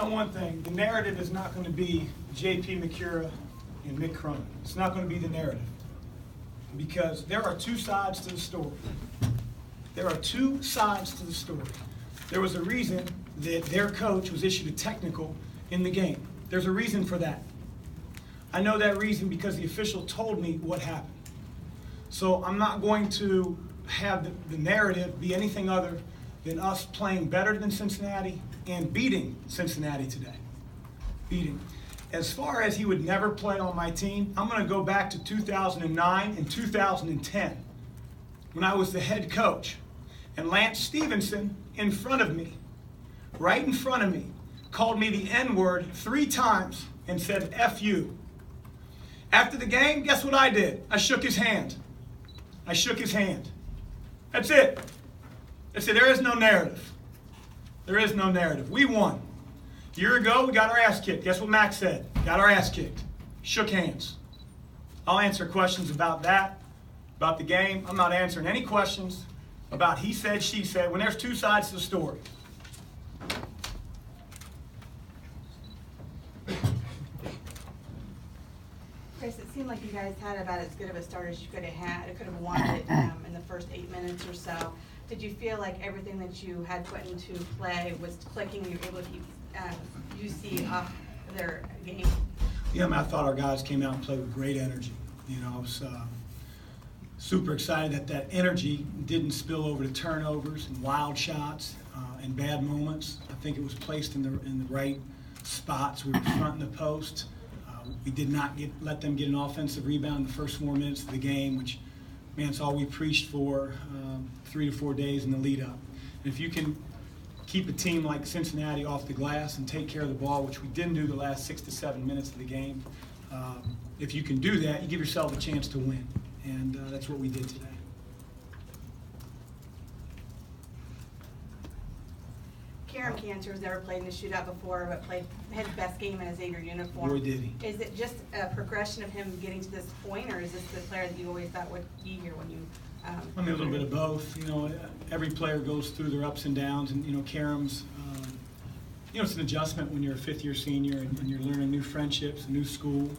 know one thing, the narrative is not going to be J.P. McCura and Mick Cronin. It's not going to be the narrative, because there are two sides to the story. There are two sides to the story. There was a reason that their coach was issued a technical in the game. There's a reason for that. I know that reason because the official told me what happened. So I'm not going to have the narrative be anything other than us playing better than Cincinnati and beating Cincinnati today. Beating. As far as he would never play on my team, I'm going to go back to 2009 and 2010 when I was the head coach. And Lance Stevenson, in front of me, right in front of me, called me the N-word 3 times and said, F you. After the game, guess what I did? I shook his hand. I shook his hand. That's it. That's it. There is no narrative. There is no narrative. We won. A year ago, we got our ass kicked. Guess what Mack said? Got our ass kicked. Shook hands. I'll answer questions about that, about the game. I'm not answering any questions about he said, she said, when there's two sides to the story. Chris, it seemed like you guys had about as good of a start as you could have had. It could have won it in the first 8 minutes or so. Did you feel like everything that you had put into play was clicking and you were able to keep UC off their game? Yeah, I mean, I thought our guys came out and played with great energy. You know, I was super excited that that energy didn't spill over to turnovers and wild shots and bad moments. I think it was placed in the right spots. We were fronting the post. We did not let them get an offensive rebound in the first 4 minutes of the game, which, man, it's all we preached for 3 to 4 days in the lead up. And if you can keep a team like Cincinnati off the glass and take care of the ball, which we didn't do the last 6 to 7 minutes of the game, if you can do that, you give yourself a chance to win. And that's what we did today. Karen Cantor has never played in the shootout before, but played his best game in a Xavier uniform. Boy, did he. Is it just a progression of him getting to this point, or is this the player that you always thought would be here when you I mean, a little bit of both. You know, every player goes through their ups and downs, and, you know, Karam's, you know, it's an adjustment when you're a fifth-year senior and you're learning new friendships, a new school,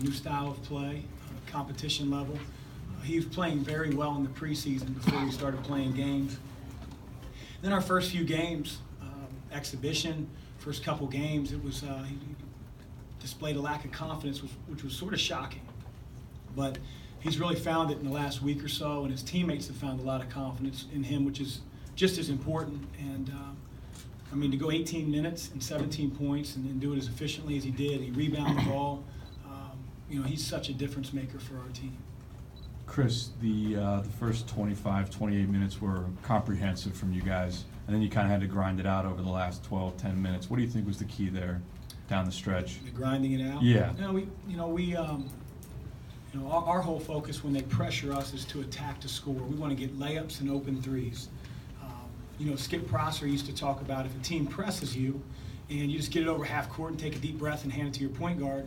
new style of play, competition level. He was playing very well in the preseason before we started playing games. Then our first few games, exhibition, first couple games, it was he displayed a lack of confidence, which was sort of shocking. But he's really found it in the last week or so, and his teammates have found a lot of confidence in him, which is just as important. And I mean, to go 18 minutes and 17 points and do it as efficiently as he did, he rebounded the ball. You know, he's such a difference maker for our team. Chris, the first 25, 28 minutes were comprehensive from you guys, and then you kind of had to grind it out over the last 12, 10 minutes. What do you think was the key there down the stretch? The grinding it out? Yeah. Our whole focus when they pressure us is to attack to score. We want to get layups and open threes. You know, Skip Prosser used to talk about if a team presses you and you just get it over half court and take a deep breath and hand it to your point guard,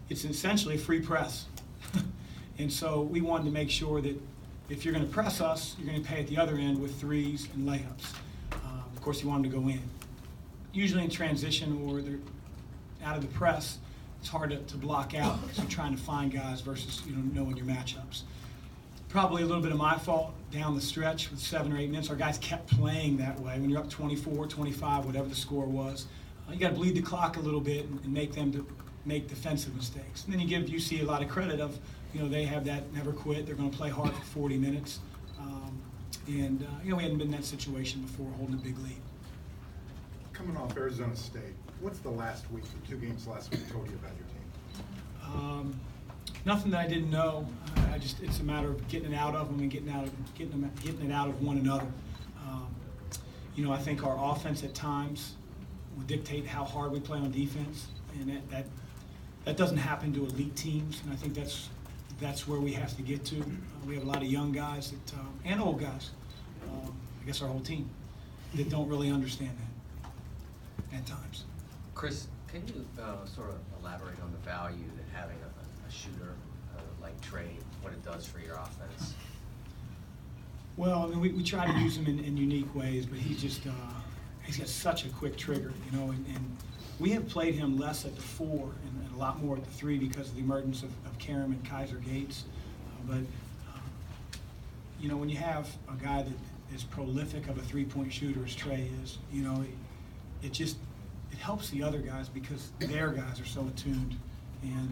it's essentially a free press. And so we wanted to make sure that if you're going to press us, you're going to pay at the other end with threes and layups. Of course, you want them to go in. Usually in transition or they're out of the press, it's hard to block out because you're trying to find guys versus, you know, knowing your matchups. Probably a little bit of my fault down the stretch with 7 or 8 minutes. Our guys kept playing that way. When you're up 24, 25, whatever the score was, you got to bleed the clock a little bit and make them to make defensive mistakes. And then you give UC a lot of credit of, you know, they have that never quit. They're going to play hard for 40 minutes. You know, we hadn't been in that situation before, holding a big lead. Coming off Arizona State, what's the last week, the 2 games last week, told you about your team? Nothing that I didn't know. It's a matter of getting it out of them and getting it out of one another. You know, I think our offense at times will dictate how hard we play on defense, and that doesn't happen to elite teams. And I think that's where we have to get to. We have a lot of young guys and old guys. I guess our whole team that don't really understand that at times. Chris, can you sort of elaborate on the value that having a shooter like Trey, what it does for your offense? Well, I mean, we try to use him in unique ways, but He's got such a quick trigger, you know, and we have played him less at the 4 and a lot more at the 3 because of the emergence of Karam and Kaiser Gates. You know, when you have a guy that is prolific of a three-point shooter as Trey is, you know, it helps the other guys because their guys are so attuned. And